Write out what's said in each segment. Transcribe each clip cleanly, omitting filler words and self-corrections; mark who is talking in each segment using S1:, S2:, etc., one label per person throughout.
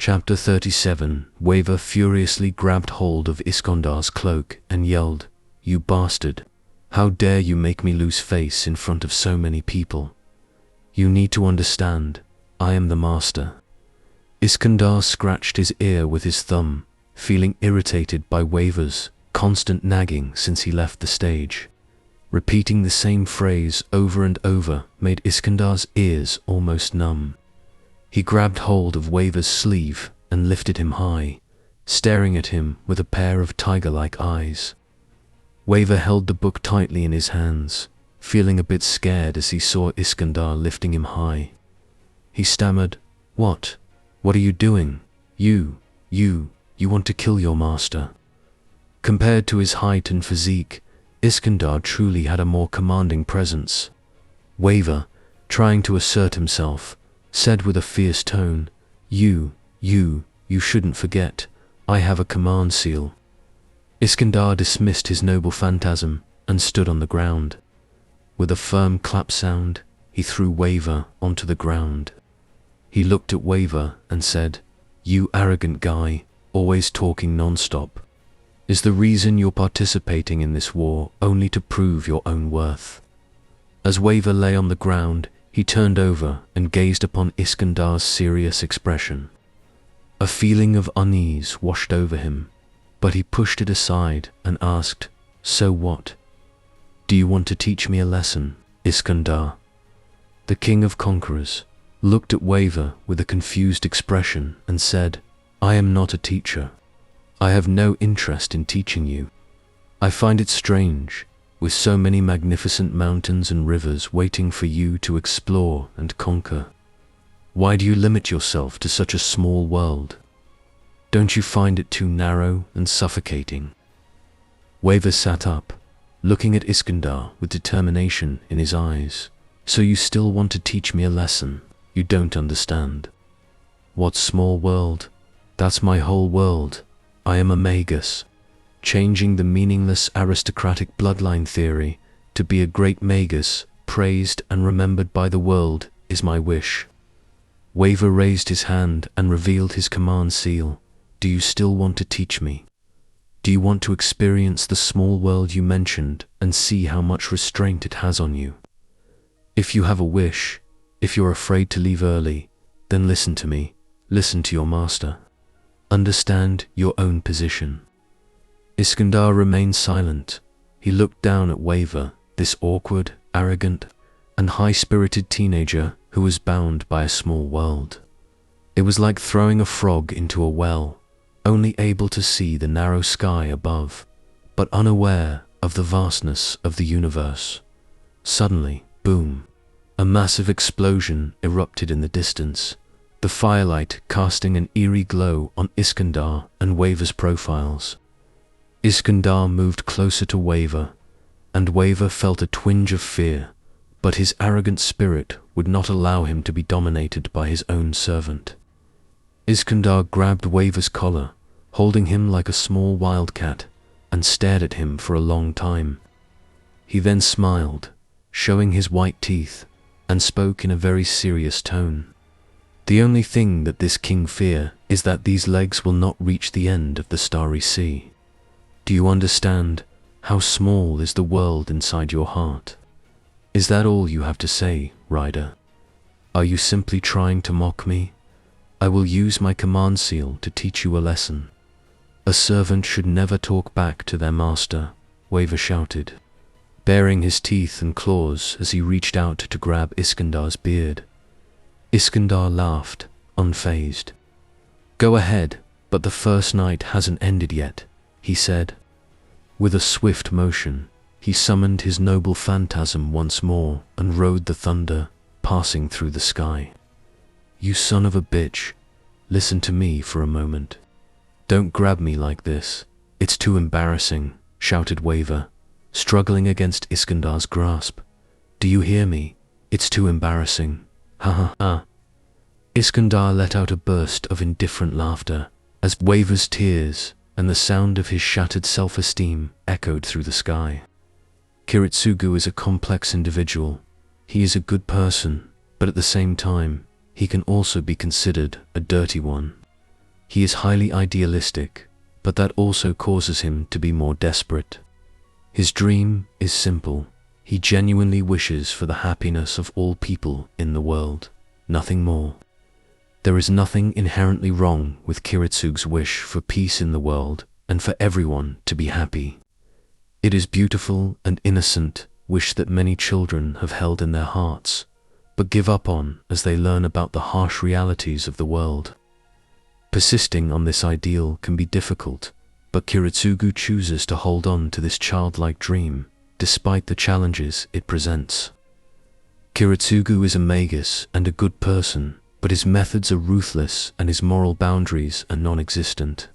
S1: Chapter 37. Waver furiously grabbed hold of Iskandar's cloak and yelled, "You bastard! How dare you make me lose face in front of so many people? You need to understand, I am the master." Iskandar scratched his ear with his thumb, feeling irritated by Waver's constant nagging since he left the stage. Repeating the same phrase over and over made Iskandar's ears almost numb. He grabbed hold of Waver's sleeve and lifted him high, staring at him with a pair of tiger-like eyes. Waver held the book tightly in his hands, feeling a bit scared as he saw Iskandar lifting him high. He stammered, What are you doing? You want to kill your master." Compared to his height and physique, Iskandar truly had a more commanding presence. Waver, trying to assert himself, said with a fierce tone, You shouldn't forget, I have a command seal." Iskandar dismissed his noble phantasm and stood on the ground. With a firm clap sound, he threw Waver onto the ground. He looked at Waver and said, "You arrogant guy, always talking non-stop. Is the reason you're participating in this war only to prove your own worth?" As Waver lay on the ground, he turned over and gazed upon Iskandar's serious expression. A feeling of unease washed over him, but he pushed it aside and asked, "So what? Do you want to teach me a lesson, Iskandar?" The king of conquerors looked at Waver with a confused expression and said, "I am not a teacher. I have no interest in teaching you. I find it strange, with so many magnificent mountains and rivers waiting for you to explore and conquer. Why do you limit yourself to such a small world? Don't you find it too narrow and suffocating?" Waver sat up, looking at Iskandar with determination in his eyes. "So you still want to teach me a lesson? You don't understand. What small world? That's my whole world. I am a magus. Changing the meaningless aristocratic bloodline theory to be a great magus, praised and remembered by the world, is my wish." Waver raised his hand and revealed his command seal. "Do you still want to teach me? Do you want to experience the small world you mentioned and see how much restraint it has on you? If you have a wish, if you're afraid to leave early, then listen to me, listen to your master. Understand your own position." Iskandar remained silent. He looked down at Waver, this awkward, arrogant, and high-spirited teenager who was bound by a small world. It was like throwing a frog into a well, only able to see the narrow sky above, but unaware of the vastness of the universe. Suddenly, boom! A massive explosion erupted in the distance, the firelight casting an eerie glow on Iskandar and Waver's profiles. Iskandar moved closer to Waver, and Waver felt a twinge of fear, but his arrogant spirit would not allow him to be dominated by his own servant. Iskandar grabbed Waver's collar, holding him like a small wildcat, and stared at him for a long time. He then smiled, showing his white teeth, and spoke in a very serious tone. "The only thing that this king fear is that these legs will not reach the end of the starry sea. Do you understand how small is the world inside your heart? Is that all you have to say, rider? Are you simply trying to mock me? I will use my command seal to teach you a lesson. A servant should never talk back to their master," Waver shouted, baring his teeth and claws as he reached out to grab Iskandar's beard. Iskandar laughed, unfazed. "Go ahead, but the first night hasn't ended yet," he said. With a swift motion, he summoned his noble phantasm once more and rode the thunder, passing through the sky. "You son of a bitch, listen to me for a moment. Don't grab me like this, it's too embarrassing," shouted Waver, struggling against Iskandar's grasp. "Do you hear me? It's too embarrassing. Ha ha ha." Iskandar let out a burst of indifferent laughter as Waver's tears and the sound of his shattered self-esteem echoed through the sky. Kiritsugu is a complex individual. He is a good person, but at the same time, he can also be considered a dirty one. He is highly idealistic, but that also causes him to be more desperate. His dream is simple. He genuinely wishes for the happiness of all people in the world, nothing more. There is nothing inherently wrong with Kiritsugu's wish for peace in the world and for everyone to be happy. It is beautiful and innocent wish that many children have held in their hearts, but give up on as they learn about the harsh realities of the world. Persisting on this ideal can be difficult, but Kiritsugu chooses to hold on to this childlike dream, despite the challenges it presents. Kiritsugu is a magus and a good person, but his methods are ruthless and his moral boundaries are non-existent.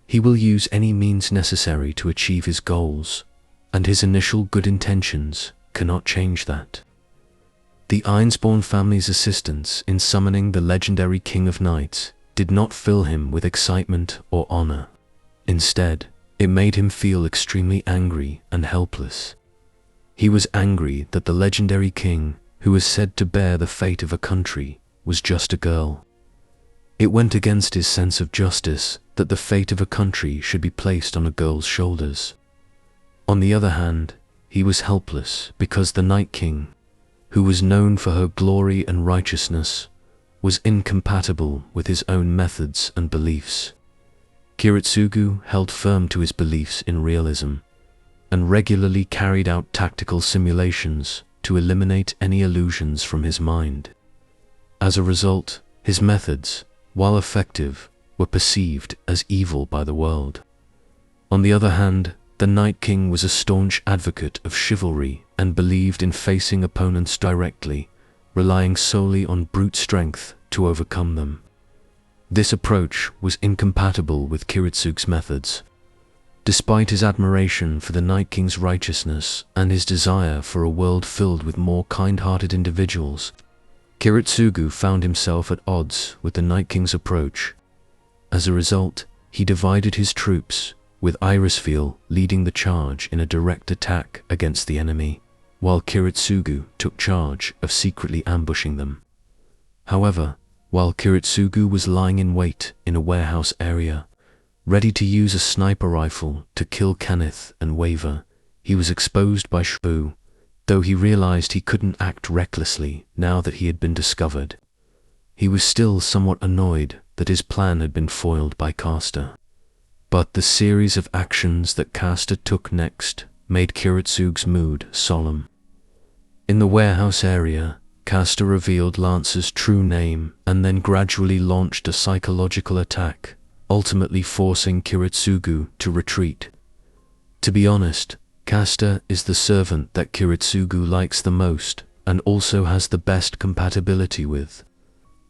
S1: He will use any means necessary to achieve his goals, and his initial good intentions cannot change that. The Ironsborn family's assistance in summoning the legendary King of Knights did not fill him with excitement or honor. Instead, it made him feel extremely angry and helpless. He was angry that the legendary king, who was said to bear the fate of a country, was just a girl. It went against his sense of justice that the fate of a country should be placed on a girl's shoulders. On the other hand, he was helpless because the Night King, who was known for her glory and righteousness, was incompatible with his own methods and beliefs. Kiritsugu held firm to his beliefs in realism, and regularly carried out tactical simulations to eliminate any illusions from his mind. As a result, his methods, while effective, were perceived as evil by the world. On the other hand, the Night King was a staunch advocate of chivalry and believed in facing opponents directly, relying solely on brute strength to overcome them. This approach was incompatible with Kiritsugu's methods. Despite his admiration for the Night King's righteousness and his desire for a world filled with more kind-hearted individuals, Kiritsugu found himself at odds with the Night King's approach. As a result, he divided his troops, with Irisfiel leading the charge in a direct attack against the enemy, while Kiritsugu took charge of secretly ambushing them. However, while Kiritsugu was lying in wait in a warehouse area, ready to use a sniper rifle to kill Kenneth and Waver, he was exposed by Shirou, though he realized he couldn't act recklessly now that he had been discovered. He was still somewhat annoyed that his plan had been foiled by Caster. But the series of actions that Caster took next made Kiritsugu's mood solemn. In the warehouse area, Caster revealed Lance's true name and then gradually launched a psychological attack, ultimately forcing Kiritsugu to retreat. To be honest, Caster is the servant that Kiritsugu likes the most and also has the best compatibility with.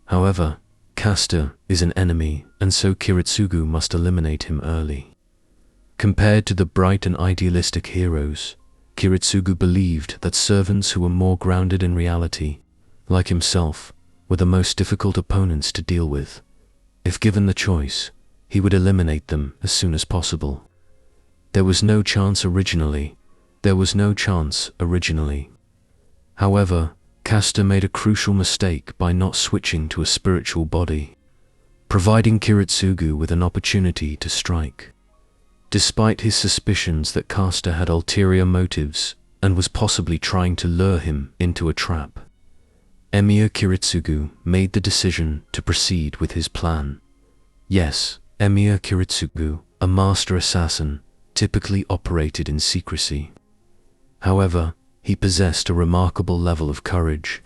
S1: However, Caster is an enemy, and so Kiritsugu must eliminate him early. Compared to the bright and idealistic heroes, Kiritsugu believed that servants who were more grounded in reality, like himself, were the most difficult opponents to deal with. If given the choice, he would eliminate them as soon as possible. There was no chance originally. However, Caster made a crucial mistake by not switching to a spiritual body, providing Kiritsugu with an opportunity to strike. Despite his suspicions that Caster had ulterior motives and was possibly trying to lure him into a trap, Emir Kiritsugu made the decision to proceed with his plan. Yes, Emir Kiritsugu, a master assassin, typically operated in secrecy. However, he possessed a remarkable level of courage.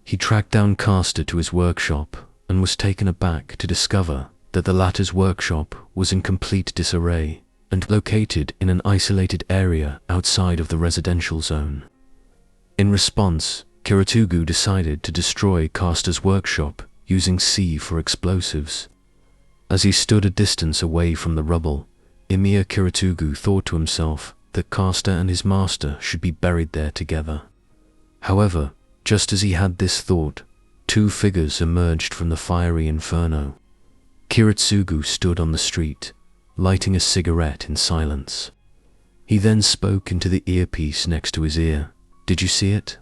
S1: He tracked down Caster to his workshop and was taken aback to discover that the latter's workshop was in complete disarray and located in an isolated area outside of the residential zone. In response, Kiritsugu decided to destroy Caster's workshop using C for explosives. As he stood a distance away from the rubble, Emir Kiritsugu thought to himself that Caster and his master should be buried there together. However, just as he had this thought, two figures emerged from the fiery inferno. Kiritsugu stood on the street, lighting a cigarette in silence. He then spoke into the earpiece next to his ear. "Did you see it?"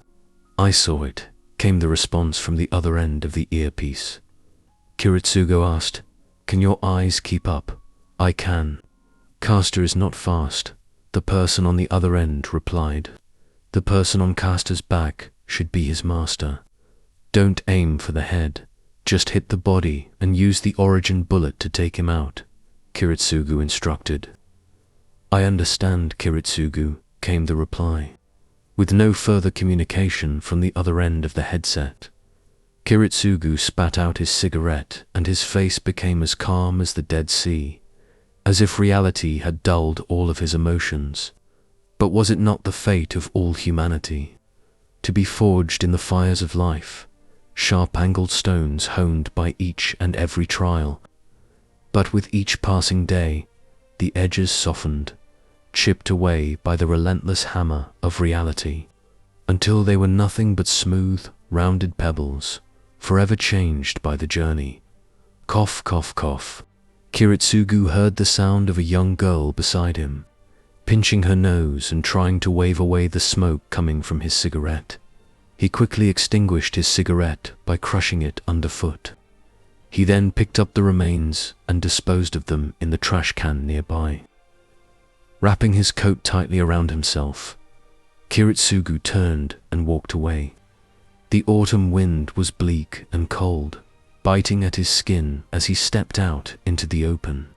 S1: "I saw it," came the response from the other end of the earpiece. Kiritsugu asked, Can your eyes keep up? I can. Caster is not fast, the person on the other end replied. The person on Caster's back should be his master. Don't aim for the head, just hit the body and use the origin bullet to take him out, Kiritsugu instructed. I understand, Kiritsugu, came the reply. With no further communication from the other end of the headset, Kiritsugu spat out his cigarette and his face became as calm as the Dead Sea, as if reality had dulled all of his emotions. But was it not the fate of all humanity? To be forged in the fires of life, sharp-angled stones honed by each and every trial. But with each passing day, the edges softened, chipped away by the relentless hammer of reality, until they were nothing but smooth, rounded pebbles, forever changed by the journey. Cough, cough, cough. Kiritsugu heard the sound of a young girl beside him, pinching her nose and trying to wave away the smoke coming from his cigarette. He quickly extinguished his cigarette by crushing it underfoot. He then picked up the remains and disposed of them in the trash can nearby. Wrapping his coat tightly around himself, Kiritsugu turned and walked away. The autumn wind was bleak and cold, biting at his skin as he stepped out into the open.